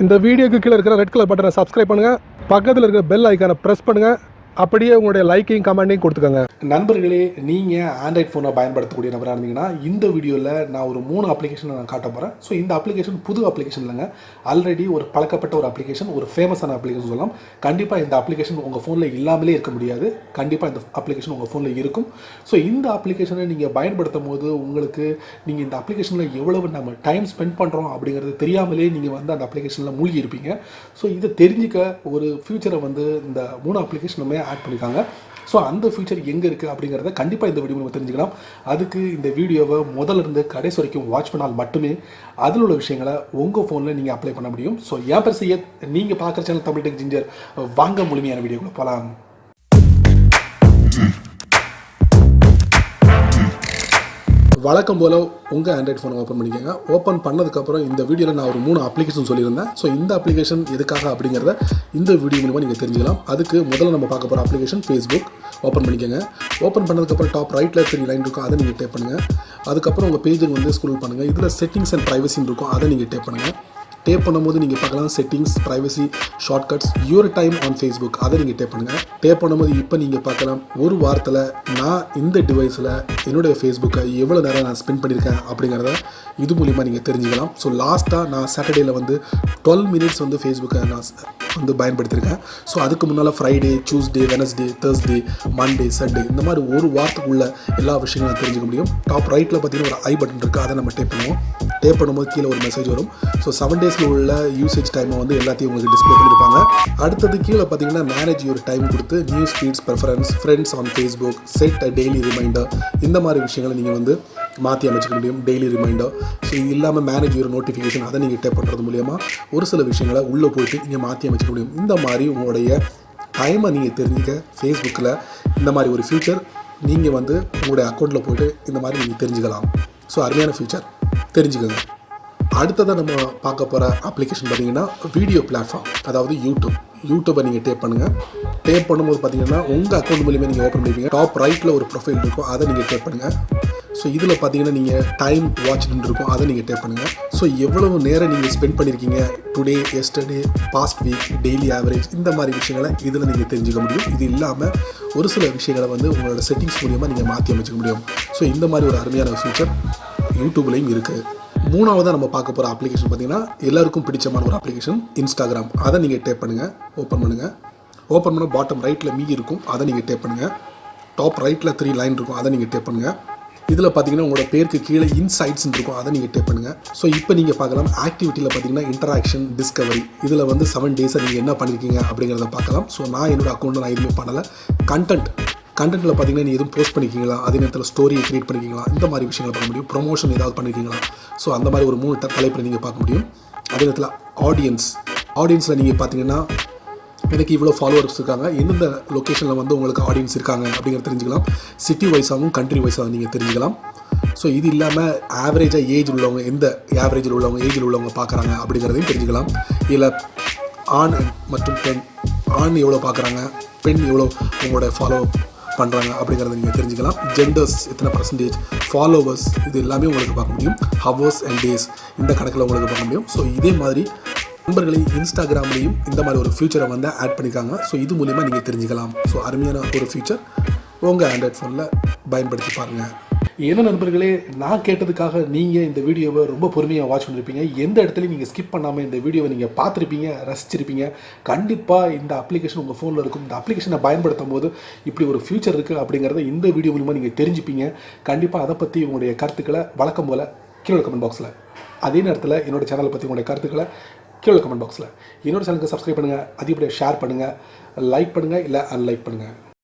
இந்த வீடியோக்கு கீழே இருக்கிற ரெட் கலர் பட்டனை சப்ஸ்கிரைப் பண்ணுங்கள், பக்கத்தில் இருக்கிற பெல் ஐக்கானை ப்ரெஸ் பண்ணுங்கள், அப்படியே உங்களுடைய லைக்கையும் கமெண்ட்டையும் கொடுத்துக்கோங்க. நண்பர்களே, நீங்கள் ஆண்ட்ராய்ட் ஃபோனை பயன்படுத்தக்கூடிய நபராக இருந்தீங்கன்னா இந்த வீடியோவில் நான் ஒரு 3 அப்ளிகேஷனை நான் காட்ட போகிறேன். ஸோ இந்த அப்ளிகேஷன் புது அப்ளிகேஷன் இல்லைங்க, ஆல்ரெடி ஒரு பழக்கப்பட்ட ஒரு அப்ளிகேஷன், ஒரு ஃபேமஸான அப்ளிகேஷன் சொல்லலாம். கண்டிப்பாக இந்த அப்ளிகேஷன் உங்கள் ஃபோனில் இல்லாமலே இருக்க முடியாது. கண்டிப்பாக இந்த அப்ளிகேஷன் உங்கள் ஃபோனில் இருக்கும். ஸோ இந்த அப்ளிகேஷனை நீங்கள் பயன்படுத்தும் போது நீங்கள் இந்த அப்ளிகேஷனில் எவ்வளவு நம்ம டைம் ஸ்பெண்ட் பண்ணுறோம் அப்படிங்கிறது தெரியாமலே நீங்கள் அந்த அப்ளிகேஷனில் மூழ்கி இருப்பீங்க. ஸோ இதை தெரிஞ்சிக்க ஒரு ஃபியூச்சரை இந்த 3 அப்ளிகேஷனுமே ஆட் பண்ணியிருக்காங்க. ஸோ அந்த ஃபியூச்சர் எங்கே இருக்குது அப்படிங்கிறத கண்டிப்பாக இந்த வீடியோ நம்ம தெரிஞ்சுக்கலாம். அதுக்கு இந்த வீடியோவை முதல்லேருந்து கடைசி வரைக்கும் வாட்ச் பண்ணால் மட்டுமே அதில் உள்ள விஷயங்களை உங்கள் ஃபோனில் நீங்கள் அப்ளை பண்ண முடியும். ஸோ என் பேர் சையத், நீங்கள் பார்க்குற சேனல் தமிழ் டெக் ஜிஞ்சர். வாங்க முழுமையான வீடியோக்குள்ள போகலாம். வழக்கம் போல் உங்கள் ஆண்ட்ராய்ட் ஃபோனை ஓப்பன் பண்ணிக்கோங்க. ஓப்பன் பண்ணதுக்கப்புறம் இந்த வீடியோவில் நான் ஒரு 3 அப்ளிகேஷன் சொல்லியிருந்தேன். ஸோ இந்த அப்ளிகேஷன் எதுக்காக அப்படிங்கிறத இந்த வீடியோ மூலமாக நீங்கள் தெரிஞ்சுக்கலாம். அதுக்கு முதல்ல நம்ம பார்க்க போகிற அப்ளிகேஷன் ஃபேஸ்புக். ஓப்பன் பண்ணிக்கோங்க. ஓப்பன் பண்ணதுக்கப்புறம் டாப் ரைட்டில் 3 லைன் இருக்கும், அதை நீங்கள் டேப் பண்ணுங்கள். அதுக்கப்புறம் உங்கள் பேஜுக்கு ஸ்க்ரோல் பண்ணுங்கள். இதில் செட்டிங்ஸ் அண்ட் ப்ரைவசின்னு இருக்கும், அதை நீங்கள் டேப் பண்ணுங்கள். டேப் பண்ணும்போது நீங்கள் பார்க்கலாம் settings, privacy, shortcuts, your time on Facebook, அதை நீங்கள் டேப் பண்ணுங்கள். டேப் பண்ணும்போது இப்போ நீங்கள் பார்க்கலாம் ஒரு வாரத்தில் நான் இந்த டிவைஸில் என்னுடைய ஃபேஸ்புக்கை எவ்வளோ நேரம் நான் ஸ்பெண்ட் பண்ணியிருக்கேன் அப்படிங்கிறத இது மூலிமா நீங்கள் தெரிஞ்சுக்கலாம். ஸோ லாஸ்ட்டாக நான் சாட்டர்டேயில் 12 மினிட்ஸ் ஃபேஸ்புக்கை நான் பயன்படுத்தியிருக்கேன். ஸோ அதுக்கு முன்னால் Friday, Tuesday, Wednesday, Thursday, Monday, Sunday, இந்த மாதிரி ஒரு வாரத்துக்குள்ள எல்லா விஷயங்களும் தெரிஞ்சுக்க முடியும். டாப் ரைட்டில் பார்த்தீங்கன்னா ஒரு ஐ பட்டன் இருக்குது, அதை நம்ம டேப் பண்ணுவோம். டேப் பண்ணும்போது கீழே ஒரு மெசேஜ் வரும். ஸோ 7 டேஸில் உள்ள யூசேஜ் டைமை எல்லாத்தையும் உங்களுக்கு டிஸ்பிளே பண்ணியிருப்பாங்க. அடுத்தது கீழே பார்த்தீங்கன்னா மேனேஜ் யுவர் டைம் கொடுத்து news feeds, preference, friends on Facebook, set a daily reminder, இந்த மாதிரி விஷயங்களை நீங்கள் மாற்றி அமைச்சிக்க முடியும். Daily reminder. ஸோ இது இல்லாமல் மேனேஜ் யுவர் நோட்டிஃபிகேஷன், அதை நீங்கள் டேப் பண்ணுறது மூலியமாக ஒரு சில விஷயங்களை உள்ளே போயிட்டு நீங்கள் மாற்றி அமைச்சிக்க முடியும். இந்த மாதிரி உங்களுடைய டைமை நீங்கள் தெரிஞ்சுக்க ஃபேஸ்புக்கில் இந்த மாதிரி ஒரு ஃபியூச்சர் நீங்கள் உங்களுடைய அக்கௌண்ட்டில் போய்ட்டு இந்த மாதிரி நீங்கள் தெரிஞ்சுக்கலாம். ஸோ அருமையான ஃபியூச்சர், தெரிஞ்சுக்கோங்க. அடுத்ததாக நம்ம பார்க்க போகிற அப்ளிகேஷன் பார்த்தீங்கன்னா வீடியோ பிளாட்ஃபார்ம், அதாவது யூடியூப்பை நீங்கள் டேப் பண்ணுங்கள். டேப் பண்ணும்போது பார்த்தீங்கன்னா உங்கள் அக்கௌண்ட் மூலியமாக நீங்கள் ஓப்பன் பண்ணிப்பீங்க. டாப் ரைட்டில் ஒரு ப்ரொஃபைல் இருக்கும், அதை நீங்கள் டேப் பண்ணுங்கள். ஸோ இதில் பார்த்தீங்கன்னா நீங்கள் டைம் வாட்ச்னு இருக்கும், அதை நீங்கள் டேப் பண்ணுங்கள். ஸோ எவ்வளவு நேரம் நீங்கள் ஸ்பெண்ட் பண்ணியிருக்கீங்க today, yesterday, past week, daily average, இந்த மாதிரி விஷயங்களை இதில் நீங்கள் தெரிஞ்சுக்க முடியும். இது இல்லாமல் ஒரு சில விஷயங்களை உங்களோட செட்டிங்ஸ் மூலியமாக நீங்கள் மாற்றி அமைச்சிக்க முடியும். ஸோ இந்த மாதிரி ஒரு அருமையான ஃபியூச்சர் யூடியூப்லேயும் இருக்குது. மூணாவதாக நம்ம பார்க்க போகிற அப்ளிகேஷன் பார்த்தீங்கன்னா எல்லாருக்கும் பிடிச்சமான ஒரு அப்ளிகேஷன் இன்ஸ்டாகிராம். அதை நீங்கள் டேப் பண்ணுங்கள். ஓப்பன் பண்ணுங்கள். ஓப்பன் பண்ண பாட்டம் ரைட்டில் மீ இருக்கும், அதை நீங்கள் டேப் பண்ணுங்கள். டாப் ரைட்டில் 3 லைன் இருக்கும், அதை நீங்கள் டேப் பண்ணுங்கள். இதில் பார்த்தீங்கன்னா உங்களோட பேருக்கு கீழே இன்சைட்ஸ்ன்னு இருக்கும், அதை நீங்கள் டேப் பண்ணுங்கள். ஸோ இப்போ நீங்கள் பார்க்கலாம் ஆக்டிவிட்டியில் பார்த்தீங்கன்னா இன்டராக்ஷன், டிஸ்கவரி, இதில் 7 டேஸை நீங்கள் என்ன பண்ணியிருக்கீங்க அப்படிங்கிறத பார்க்கலாம். ஸோ நான் என்னோடய அக்கௌண்ட்டில் நான் எதுவுமே பண்ணலை. கண்டென்ட்டில் பார்த்தீங்கன்னா நீங்கள் எதுவும் போஸ்ட் பண்ணிக்கிங்களா, அதே நேரத்தில் ஸ்டோரியை க்ரியேட் பண்ணிக்கிங்களா, இந்த மாதிரி விஷயங்களை பார்க்க முடியும். ப்ரொமோஷன் ஏதாவது பண்ணியிருக்கீங்களா, ஸோ அந்த மாதிரி ஒரு 3 தலைப்பில் நீங்கள் பார்க்க முடியும். அதே நேரத்தில் ஆடியன்ஸில் நீங்கள் பார்த்தீங்கன்னா எனக்கு இவ்வளோ ஃபாலோவர்ஸ் இருக்காங்க, எந்தெந்த லொக்கேஷனில் உங்களுக்கு ஆடியன்ஸ் இருக்காங்க அப்படிங்கிறத தெரிஞ்சுக்கலாம். சிட்டி வைஸாகவும் கண்ட்ரி வைஸாகவும் நீங்கள் தெரிஞ்சுக்கலாம். ஸோ இது இல்லாமல் ஆவரேஜாக ஏஜ் உள்ளவங்க எந்த ஏஜில் உள்ளவங்க பார்க்குறாங்க அப்படிங்கிறதையும் தெரிஞ்சுக்கலாம். இதில் ஆண் மற்றும் பெண், ஆண் எவ்வளோ பார்க்குறாங்க, பெண் எவ்வளோ உங்களோட ஃபாலோ பண்ணுறாங்க அப்படிங்கிறத நீங்கள் தெரிஞ்சுக்கலாம். ஜெண்டர்ஸ் எத்தனை பர்சன்டேஜ், ஃபாலோவர்ஸ், இது எல்லாமே உங்களுக்கு பார்க்க முடியும். ஹவர்ஸ் அண்ட் டேஸ், இந்த கணக்கில் உங்களுக்கு பார்க்க முடியும். ஸோ இதே மாதிரி நண்பர்களை இன்ஸ்டாகிராம்லேயும் இந்த மாதிரி ஒரு ஃபியூச்சரை ஆட் பண்ணியிருக்காங்க. ஸோ இது மூலிமா நீங்கள் தெரிஞ்சுக்கலாம். ஸோ அருமையான ஒரு ஃபியூச்சர், உங்கள் ஆண்ட்ராய்ட் ஃபோனில் பயன்படுத்தி பாருங்கள். என்ன நண்பர்களே, நான் கேட்டதுக்காக நீங்கள் இந்த வீடியோவை ரொம்ப பொறுமையாக வாட்ச் பண்ணியிருப்பீங்க. எந்த இடத்துலையும் நீங்கள் ஸ்கிப் பண்ணாமல் இந்த வீடியோவை நீங்கள் பார்த்துருப்பீங்க, ரசிச்சிருப்பீங்க. கண்டிப்பாக இந்த அப்ளிகேஷன் உங்கள் ஃபோனில் இருக்கும். இந்த அப்ளிகேஷனை பயன்படுத்தும் போது இப்படி ஒரு ஃபியூச்சர் இருக்குது அப்படிங்கிறத இந்த வீடியோ மூலமாக நீங்கள் தெரிஞ்சுப்பீங்க. கண்டிப்பாக அதை பற்றி உங்களுடைய கருத்துக்களை வழக்கம் போல் கீழே கமெண்ட் பாக்ஸில், அதே நேரத்தில் என்னோடய சேனலை பற்றி உங்களுடைய கருத்துக்களை கீழே கமெண்ட் பாக்ஸில், என்னோட சேனலுக்கு சப்ஸ்கிரைப் பண்ணுங்கள், அதிகப்படியாக ஷேர் பண்ணுங்கள், லைக் பண்ணுங்கள், இல்லை அன்லைக் பண்ணுங்கள்.